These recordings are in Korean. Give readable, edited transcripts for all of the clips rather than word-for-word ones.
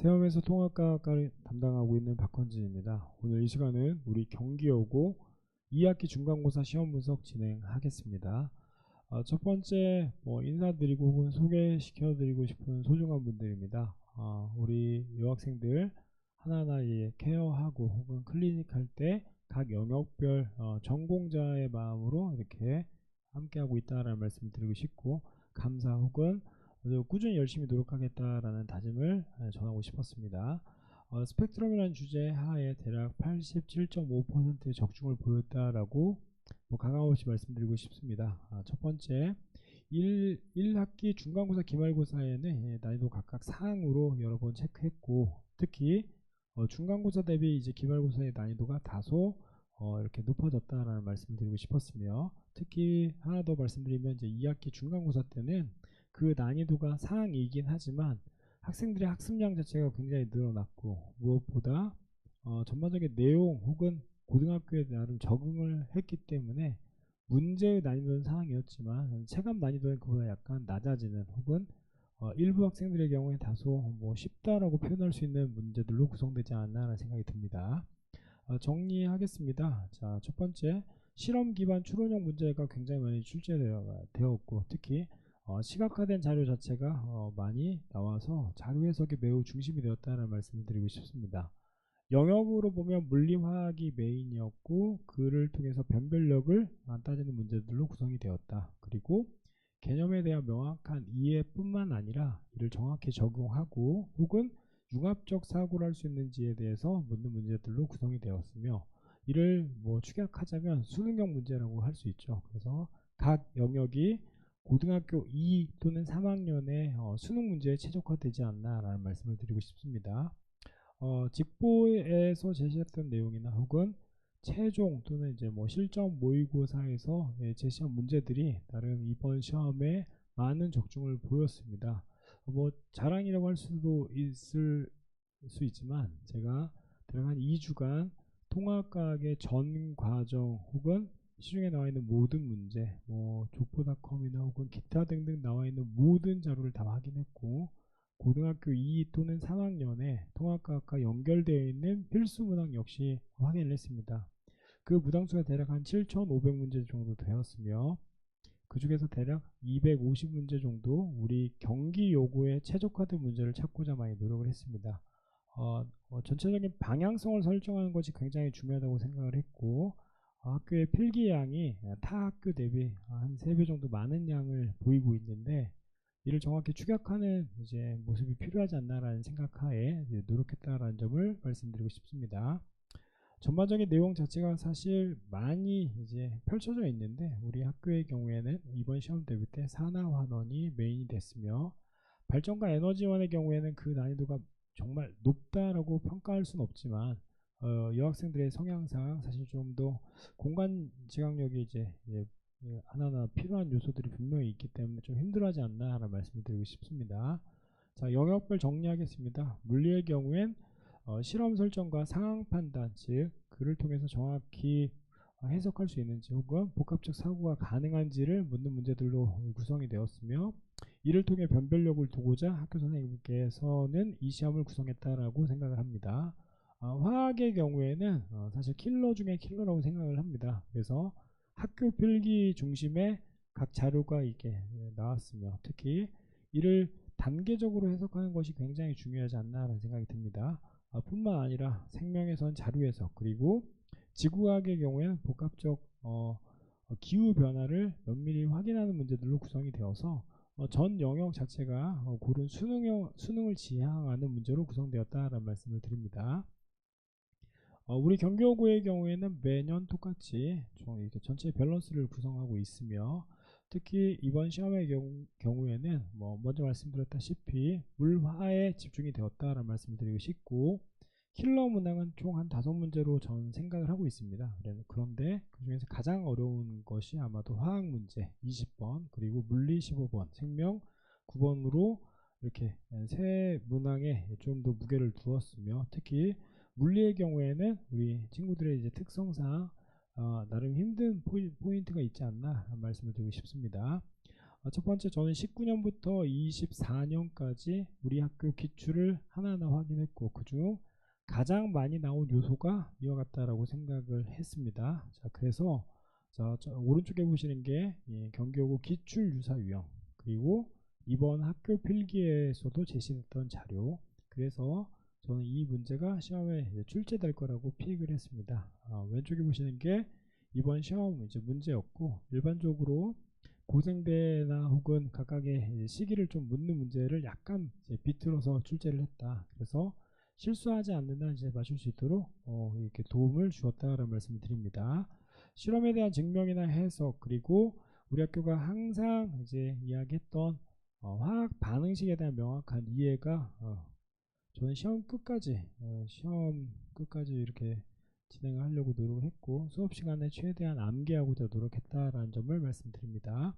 대험에서 통합과학과를 담당하고 있는 박헌진입니다. 오늘 이 시간은 우리 경기여고 2학기 중간고사 시험 분석 진행하겠습니다. 첫 번째 인사드리고 혹은 소개시켜드리고 싶은 소중한 분들입니다. 우리 여학생들 하나하나 케어하고 혹은 클리닉 할 때 각 영역별 전공자의 마음으로 이렇게 함께하고 있다라는 말씀을 드리고 싶고, 감사 혹은 꾸준히 열심히 노력하겠다라는 다짐을 전하고 싶었습니다. 스펙트럼이라는 주제 하에 대략 87.5%의 적중을 보였다라고 가감없이 말씀드리고 싶습니다. 첫 번째, 1학기 중간고사 기말고사에는 난이도 각각 상으로 여러 번 체크했고, 특히 중간고사 대비 이제 기말고사의 난이도가 다소 이렇게 높아졌다라는 말씀을 드리고 싶었으며, 특히 하나 더 말씀드리면 이제 2학기 중간고사 때는 그 난이도가 상이긴 하지만 학생들의 학습량 자체가 굉장히 늘어났고, 무엇보다 전반적인 내용 혹은 고등학교에 나름 적응을 했기 때문에 문제의 난이도는 상이었지만 체감 난이도는 그보다 약간 낮아지는 혹은 일부 학생들의 경우에 다소 쉽다라고 표현할 수 있는 문제들로 구성되지 않나라는 생각이 듭니다. 정리하겠습니다. 자, 첫 번째, 실험 기반 추론형 문제가 굉장히 많이 출제되었고, 특히 시각화된 자료 자체가 많이 나와서 자료 해석이 매우 중심이 되었다는 말씀을 드리고 싶습니다. 영역으로 보면 물리화학이 메인이었고, 그를 통해서 변별력을 따지는 문제들로 구성이 되었다. 그리고 개념에 대한 명확한 이해뿐만 아니라 이를 정확히 적용하고 혹은 융합적 사고를 할 수 있는지에 대해서 묻는 문제들로 구성이 되었으며, 이를 축약하자면 수능형 문제라고 할 수 있죠. 그래서 각 영역이 고등학교 2 또는 3학년의 수능 문제에 최적화되지 않나라는 말씀을 드리고 싶습니다. 직보에서 제시했던 내용이나 혹은 최종 또는 이제 실전 모의고사에서 제시한 문제들이 나름 이번 시험에 많은 적중을 보였습니다. 자랑이라고 할 수도 있을 수 있지만, 제가 대략 한 2주간 통합과학의 전 과정 혹은 시중에 나와 있는 모든 문제, 족보닷컴이나 혹은 기타 등등 나와 있는 모든 자료를 다 확인했고, 고등학교 2 또는 3학년에 통합과학과 연결되어 있는 필수 문항 역시 확인을 했습니다. 그 문항수가 대략 한 7,500문제 정도 되었으며, 그 중에서 대략 250문제 정도 우리 경기 요구에 최적화된 문제를 찾고자 많이 노력을 했습니다. 전체적인 방향성을 설정하는 것이 굉장히 중요하다고 생각을 했고, 학교의 필기량이 타 학교 대비 한 3배 정도 많은 양을 보이고 있는데, 이를 정확히 추격하는 이제 모습이 필요하지 않나라는 생각하에 노력했다라는 점을 말씀드리고 싶습니다. 전반적인 내용 자체가 사실 많이 이제 펼쳐져 있는데, 우리 학교의 경우에는 이번 시험 대비 때 산화환원이 메인이 됐으며, 발전과 에너지원의 경우에는 그 난이도가 정말 높다라고 평가할 수는 없지만 여학생들의 성향상 사실 좀 더 공간 지각력이 이제 하나하나 필요한 요소들이 분명히 있기 때문에 좀 힘들어하지 않나 하는 말씀을 드리고 싶습니다. 자, 영역별 정리하겠습니다. 물리의 경우엔 실험 설정과 상황 판단, 즉 그를 통해서 정확히 해석할 수 있는지 혹은 복합적 사고가 가능한지를 묻는 문제들로 구성이 되었으며, 이를 통해 변별력을 두고자 학교 선생님께서는 이 시험을 구성했다라고 생각을 합니다. 화학의 경우에는 사실 킬러 중에 킬러라고 생각을 합니다. 그래서 학교 필기 중심의 각 자료가 이렇게 나왔으며, 특히 이를 단계적으로 해석하는 것이 굉장히 중요하지 않나라는 생각이 듭니다. 뿐만 아니라 생명에선 자료 해석, 그리고 지구과학의 경우에는 복합적 기후 변화를 면밀히 확인하는 문제들로 구성이 되어서 전 영역 자체가 고른 수능을 지향하는 문제로 구성되었다라는 말씀을 드립니다. 우리 경기여고의 경우에는 매년 똑같이 이렇게 전체 밸런스를 구성하고 있으며, 특히 이번 시험의 경우에는 먼저 말씀드렸다시피 물화에 집중이 되었다라는 말씀을 드리고 싶고, 킬러 문항은 총 한 5문제로 저는 생각을 하고 있습니다. 그런데 그 중에서 가장 어려운 것이 아마도 화학 문제 20번, 그리고 물리 15번, 생명 9번으로 이렇게 세 문항에 좀 더 무게를 두었으며, 특히 물리의 경우에는 우리 친구들의 이제 특성상 나름 힘든 포인트가 있지 않나 말씀을 드리고 싶습니다. 첫 번째, 저는 19년부터 24년까지 우리 학교 기출을 하나하나 확인했고 그중 가장 많이 나온 요소가 이와 같다라고 생각을 했습니다. 자, 그래서 저 오른쪽에 보시는 게 경기여고 기출 유사 유형, 그리고 이번 학교 필기에서도 제시됐던 자료, 그래서 저는 이 문제가 시험에 출제될 거라고 픽을 했습니다. 왼쪽에 보시는 게 이번 시험 이제 문제였고, 일반적으로 고생대나 혹은 각각의 시기를 좀 묻는 문제를 약간 비틀어서 출제를 했다. 그래서 실수하지 않는 한 이제 맞출 수 있도록 이렇게 도움을 주었다라는 말씀을 드립니다. 실험에 대한 증명이나 해석, 그리고 우리 학교가 항상 이제 이야기했던 화학 반응식에 대한 명확한 이해가 저는 시험 끝까지 이렇게 진행을 하려고 노력을 했고, 수업 시간에 최대한 암기하고자 노력했다라는 점을 말씀드립니다.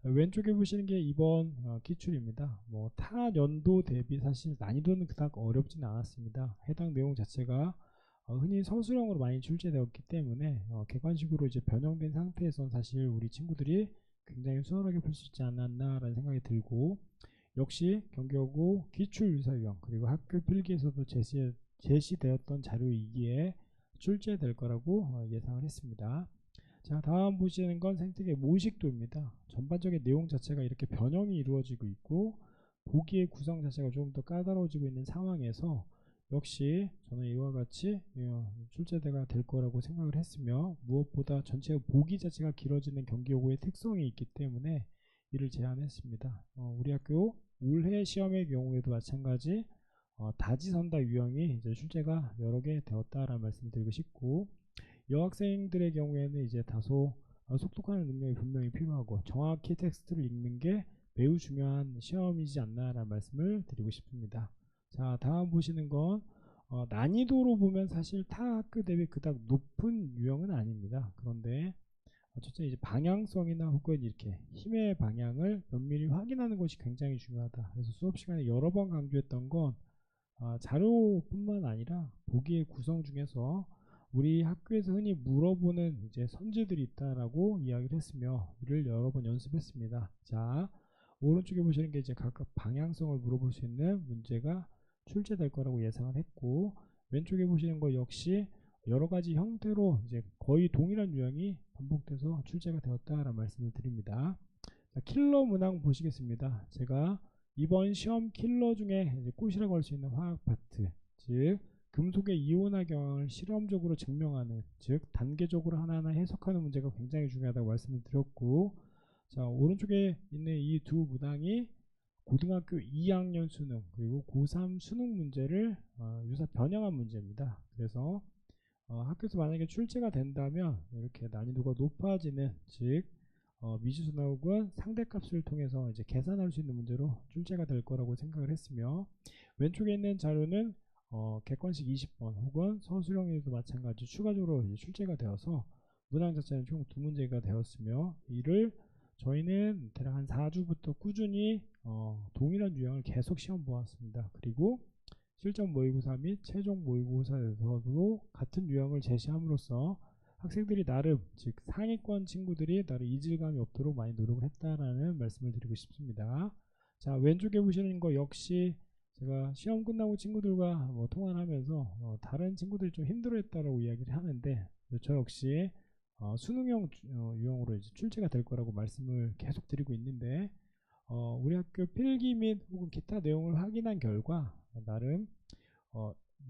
왼쪽에 보시는 게 이번 기출입니다. 타 연도 대비 사실 난이도는 그닥 어렵진 않았습니다. 해당 내용 자체가 흔히 서술형으로 많이 출제되었기 때문에 객관식으로 이제 변형된 상태에서 사실 우리 친구들이 굉장히 수월하게 풀 수 있지 않았나라는 생각이 들고, 역시 경기여고 기출 유사 유형 그리고 학교 필기에서도 제시되었던 자료이기에 출제될 거라고 예상을 했습니다. 자, 다음 보시는 건 생태계 모의식도입니다. 전반적인 내용 자체가 이렇게 변형이 이루어지고 있고 보기의 구성 자체가 조금 더 까다로워지고 있는 상황에서 역시 저는 이와 같이 출제가 될 거라고 생각을 했으며, 무엇보다 전체 보기 자체가 길어지는 경기여고의 특성이 있기 때문에 이를 제안했습니다. 우리 학교 올해 시험의 경우에도 마찬가지 다지선다 유형이 이제 출제가 여러 개 되었다라는 말씀을 드리고 싶고, 여학생들의 경우에는 이제 다소 속독하는 능력이 분명히 필요하고 정확히 텍스트를 읽는 게 매우 중요한 시험이지 않나라는 말씀을 드리고 싶습니다. 자, 다음 보시는 건 난이도로 보면 사실 타 학교 대비 그닥 높은 유형은 아닙니다. 그런데 첫째, 이제 방향성이나 혹은 이렇게 힘의 방향을 면밀히 확인하는 것이 굉장히 중요하다. 그래서 수업 시간에 여러 번 강조했던 건 자료뿐만 아니라 보기의 구성 중에서 우리 학교에서 흔히 물어보는 이제 선지들이 있다라고 이야기를 했으며 이를 여러 번 연습했습니다. 자, 오른쪽에 보시는 게 이제 각각 방향성을 물어볼 수 있는 문제가 출제될 거라고 예상을 했고, 왼쪽에 보시는 거 역시 여러 가지 형태로 이제 거의 동일한 유형이 반복돼서 출제가 되었다라는 말씀을 드립니다. 자, 킬러 문항 보시겠습니다. 제가 이번 시험 킬러 중에 이제 꽃이라고 할 수 있는 화학 파트, 즉 금속의 이온화 경향을 실험적으로 증명하는, 즉 단계적으로 하나하나 해석하는 문제가 굉장히 중요하다고 말씀을 드렸고, 자, 오른쪽에 있는 이 두 문항이 고등학교 2학년 수능 그리고 고3 수능 문제를 유사 변형한 문제입니다. 그래서 학교에서 만약에 출제가 된다면 이렇게 난이도가 높아지는, 즉 미지수나 혹은 상대값을 통해서 이제 계산할 수 있는 문제로 출제가 될 거라고 생각을 했으며, 왼쪽에 있는 자료는 객관식 20번 혹은 서술형에도 마찬가지 추가적으로 이제 출제가 되어서 문항 자체는 총 2문제가 되었으며, 이를 저희는 대략 한 4주부터 꾸준히 동일한 유형을 계속 시험 보았습니다. 그리고 실전 모의고사 및 최종 모의고사에서도 같은 유형을 제시함으로써 학생들이 나름, 즉 상위권 친구들이 나름 이질감이 없도록 많이 노력을 했다라는 말씀을 드리고 싶습니다. 자, 왼쪽에 보시는 거 역시 제가 시험 끝나고 친구들과 통화를 하면서 다른 친구들이 좀 힘들어했다라고 이야기를 하는데, 저 역시 수능형 유형으로 이제 출제가 될 거라고 말씀을 계속 드리고 있는데, 우리 학교 필기 및 혹은 기타 내용을 확인한 결과 나름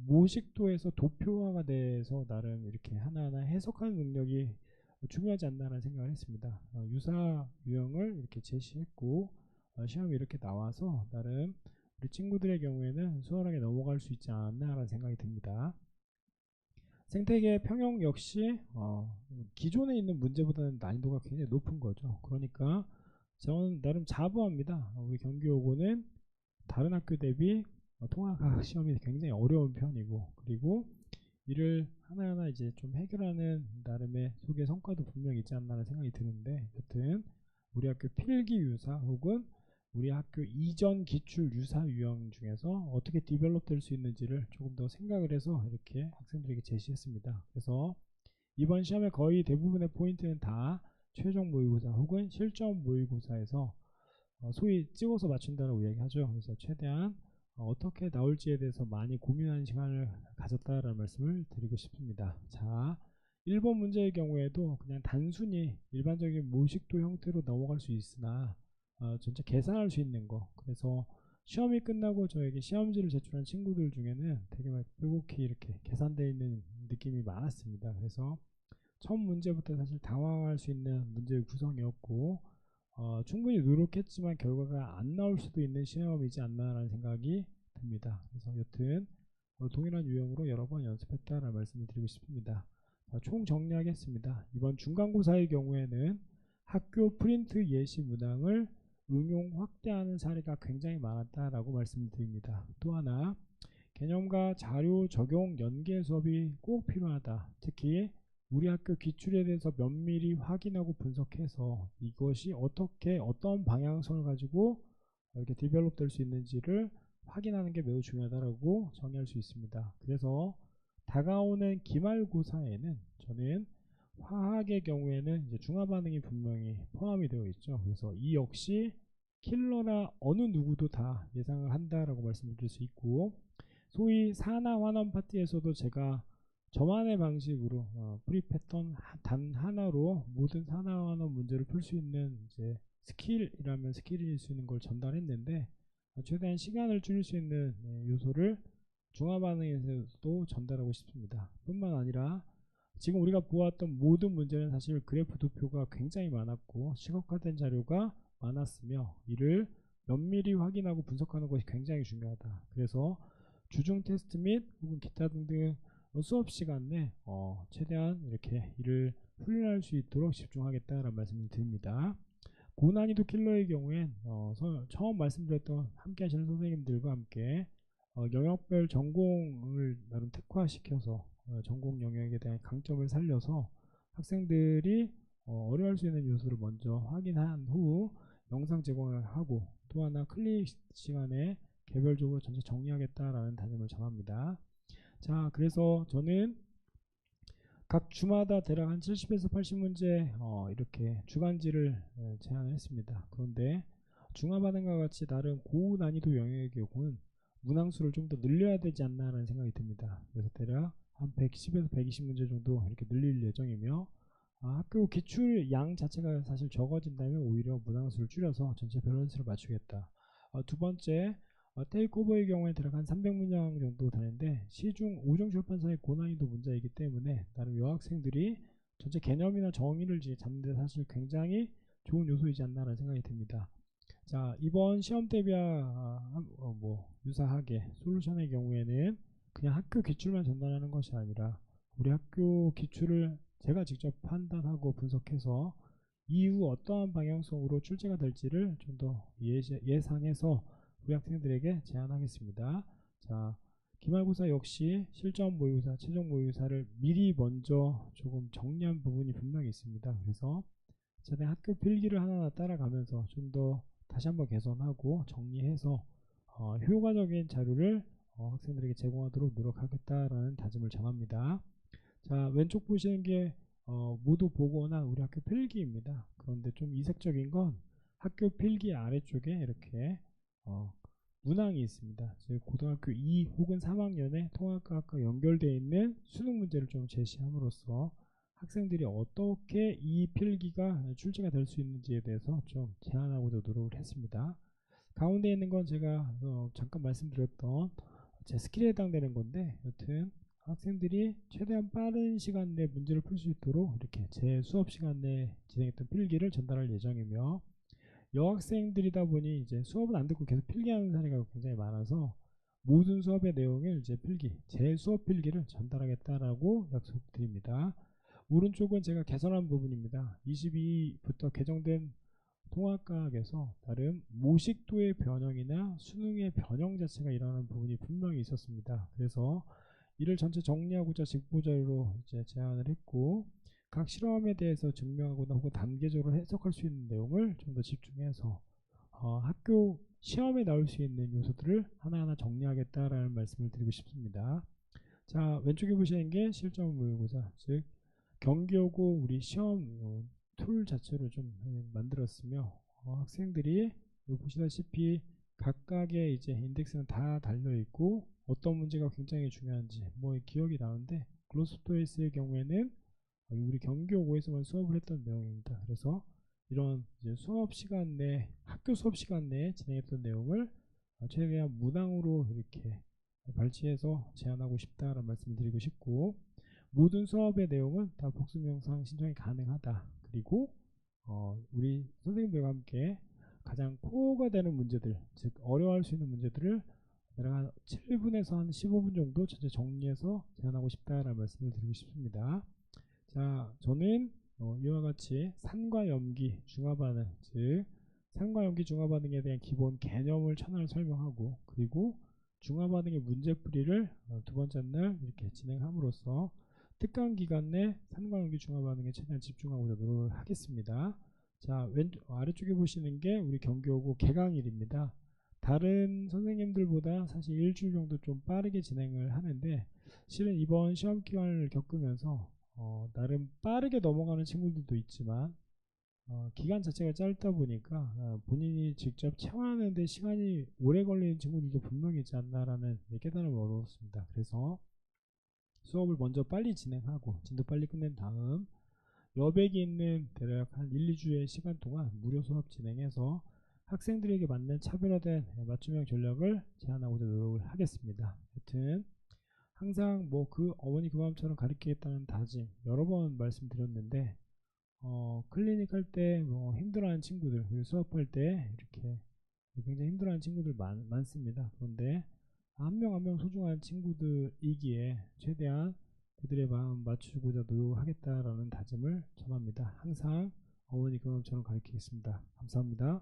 모식도에서 도표화가 돼서 나름 이렇게 하나하나 해석하는 능력이 중요하지 않나라는 생각을 했습니다. 유사 유형을 이렇게 제시했고 시험이 이렇게 나와서 나름 우리 친구들의 경우에는 수월하게 넘어갈 수 있지 않나라는 생각이 듭니다. 생태계 평형 역시 기존에 있는 문제보다는 난이도가 굉장히 높은 거죠. 그러니까 저는 나름 자부합니다. 우리 경기여고는 다른 학교 대비 통합과학 시험이 굉장히 어려운 편이고, 그리고 이를 하나하나 이제 좀 해결하는 나름의 속의 성과도 분명히 있지 않나라는 생각이 드는데, 여튼 우리 학교 필기 유사 혹은 우리 학교 이전 기출 유사 유형 중에서 어떻게 디벨롭 될 수 있는지를 조금 더 생각을 해서 이렇게 학생들에게 제시했습니다. 그래서 이번 시험의 거의 대부분의 포인트는 다 최종 모의고사 혹은 실전 모의고사에서 소위 찍어서 맞춘다라고 이야기하죠. 그래서 최대한 어떻게 나올지에 대해서 많이 고민하는 시간을 가졌다라는 말씀을 드리고 싶습니다. 자, 1번 문제의 경우에도 그냥 단순히 일반적인 모식도 형태로 넘어갈 수 있으나 전체 계산할 수 있는 거, 그래서 시험이 끝나고 저에게 시험지를 제출한 친구들 중에는 되게 막 뾰족히 이렇게 계산되어 있는 느낌이 많았습니다. 그래서 처음 문제부터 사실 당황할 수 있는 문제의 구성이었고 충분히 노력했지만 결과가 안 나올 수도 있는 시험이지 않나라는 생각이 듭니다. 그래서 여튼 동일한 유형으로 여러 번 연습했다라는 말씀을 드리고 싶습니다. 자, 총 정리하겠습니다. 이번 중간고사의 경우에는 학교 프린트 예시 문항을 응용 확대하는 사례가 굉장히 많았다라고 말씀을 드립니다. 또 하나, 개념과 자료 적용 연계 수업이 꼭 필요하다. 특히 우리 학교 기출에 대해서 면밀히 확인하고 분석해서 이것이 어떻게 어떤 방향성을 가지고 이렇게 디벨롭 될 수 있는지를 확인하는 게 매우 중요하다고 정의할 수 있습니다. 그래서 다가오는 기말고사에는 저는 화학의 경우에는 이제 중화 반응이 분명히 포함이 되어 있죠. 그래서 이 역시 킬러나 어느 누구도 다 예상을 한다라고 말씀드릴 수 있고, 소위 산화 환원 파티에서도 제가 저만의 방식으로 프리 패턴 단 하나로 모든 산화 환원 문제를 풀 수 있는 이제 스킬이라면 스킬일 수 있는 걸 전달했는데, 최대한 시간을 줄일 수 있는 요소를 중화 반응에서도 전달하고 싶습니다. 뿐만 아니라 지금 우리가 보았던 모든 문제는 사실 그래프 도표가 굉장히 많았고 시각화된 자료가 많았으며 이를 면밀히 확인하고 분석하는 것이 굉장히 중요하다. 그래서 주중 테스트 및 혹은 기타 등등 수업 시간 내 최대한 이렇게 이를 훈련할 수 있도록 집중하겠다라는 말씀을 드립니다. 고난이도 킬러의 경우엔 처음 말씀드렸던 함께 하시는 선생님들과 함께 영역별 전공을 나름 특화시켜서 전공 영역에 대한 강점을 살려서 학생들이 어려워할 수 있는 요소를 먼저 확인한 후 영상 제공을 하고, 또 하나 클릭 시간에 개별적으로 전체 정리하겠다라는 다짐을 전합니다. 자, 그래서 저는 각 주마다 대략 한 70에서 80문제 이렇게 주간지를 제안을 했습니다. 그런데 중화반응과 같이 다른 고난이도 영역의 경우는 문항수를 좀 더 늘려야 되지 않나라는 생각이 듭니다. 그래서 대략 한 110에서 120문제 정도 이렇게 늘릴 예정이며, 학교 기출 양 자체가 사실 적어진다면 오히려 문항수를 줄여서 전체 밸런스를 맞추겠다. 두 번째, 테이크오버의 경우에 대략 한 300문장 정도 되는데 시중 5중 출판사의 고난이도 문제이기 때문에 나름 여학생들이 전체 개념이나 정의를 잡는 데 사실 굉장히 좋은 요소이지 않나라는 생각이 듭니다. 자, 이번 시험 대비와 유사하게 솔루션의 경우에는 그냥 학교 기출만 전달하는 것이 아니라 우리 학교 기출을 제가 직접 판단하고 분석해서 이후 어떠한 방향성으로 출제가 될지를 좀 더 예상해서 우리 학생들에게 제안하겠습니다. 자, 기말고사 역시 실전 모의고사, 최종 모의고사를 미리 먼저 조금 정리한 부분이 분명히 있습니다. 그래서 저는 학교 필기를 하나하나 따라가면서 좀 더 다시 한번 개선하고 정리해서 효과적인 자료를 학생들에게 제공하도록 노력하겠다라는 다짐을 전합니다. 자, 왼쪽 보시는 게 모두 보거나 우리 학교 필기입니다. 그런데 좀 이색적인 건 학교 필기 아래쪽에 이렇게 문항이 있습니다. 즉 고등학교 2 혹은 3학년에 통합과학과 연결되어 있는 수능 문제를 좀 제시함으로써 학생들이 어떻게 이 필기가 출제가 될 수 있는지에 대해서 좀 제안하고자 노력을 했습니다. 가운데 있는 건 제가 잠깐 말씀드렸던 제 스킬에 해당되는 건데, 여튼 학생들이 최대한 빠른 시간 내에 문제를 풀 수 있도록 이렇게 제 수업 시간 내에 진행했던 필기를 전달할 예정이며, 여학생들이다 보니 이제 수업은 안 듣고 계속 필기하는 사례가 굉장히 많아서 모든 수업의 내용을 이제 필기, 제 수업 필기를 전달하겠다라고 약속드립니다. 오른쪽은 제가 개선한 부분입니다. 22부터 개정된 통합과학에서 나름 모식도의 변형이나 수능의 변형 자체가 일어나는 부분이 분명히 있었습니다. 그래서 이를 전체 정리하고자 직보자료로 이제 제안을 했고, 각 실험에 대해서 증명하거나 혹은 단계적으로 해석할 수 있는 내용을 좀 더 집중해서 학교 시험에 나올 수 있는 요소들을 하나하나 정리하겠다라는 말씀을 드리고 싶습니다. 자, 왼쪽에 보시는 게 실전 모의고사, 즉 경기하고 우리 시험 툴 자체로 좀 만들었으며 학생들이 여기 보시다시피 각각의 이제 인덱스는 다 달려 있고 어떤 문제가 굉장히 중요한지 뭐 기억이 나는데 글로스토에스의 경우에는 우리 경기고에서만 수업을 했던 내용입니다. 그래서 이런 이제 수업 시간 내 학교 수업 시간 내에 진행했던 내용을 최대한 문항으로 이렇게 발췌해서 제안하고 싶다라는 말씀을 드리고 싶고, 모든 수업의 내용은 다 복습 영상 신청이 가능하다. 그리고 우리 선생님들과 함께 가장 코어가 되는 문제들, 즉 어려워할 수 있는 문제들을 한 7분에서 한 15분 정도 전체 정리해서 제안하고 싶다라는 말씀을 드리고 싶습니다. 자, 저는 이와 같이 산과 염기 중화 반응, 즉 산과 염기 중화 반응에 대한 기본 개념을 첫날 설명하고, 그리고 중화 반응의 문제풀이를 두 번째 날 이렇게 진행함으로써 특강 기간 내 산과 염기 중화 반응에 최대한 집중하고자 노력을 하겠습니다. 자, 아래쪽에 보시는 게 우리 경기고고 개강일입니다. 다른 선생님들보다 사실 일주일 정도 좀 빠르게 진행을 하는데, 실은 이번 시험 기간을 겪으면서 나름 빠르게 넘어가는 친구들도 있지만 기간 자체가 짧다 보니까 본인이 직접 체화하는 데 시간이 오래 걸리는 친구들도 분명히 있지 않나라는 깨달음을 얻었습니다. 그래서 수업을 먼저 빨리 진행하고 진도 빨리 끝낸 다음 여백이 있는 대략 한 1, 2주의 시간 동안 무료 수업 진행해서 학생들에게 맞는 차별화된 맞춤형 전략을 제안하고자 노력을 하겠습니다. 하여튼 항상 뭐 그 어머니 그 마음처럼 가르치겠다는 다짐 여러 번 말씀드렸는데, 클리닉 할 때 뭐 힘들어하는 친구들, 그리고 수업할 때 이렇게 굉장히 힘들어하는 친구들 많습니다. 그런데 한 명 한 명 소중한 친구들이기에 최대한 그들의 마음 맞추고자 노력하겠다라는 다짐을 전합니다. 항상 어머니 그 마음처럼 가르치겠습니다. 감사합니다.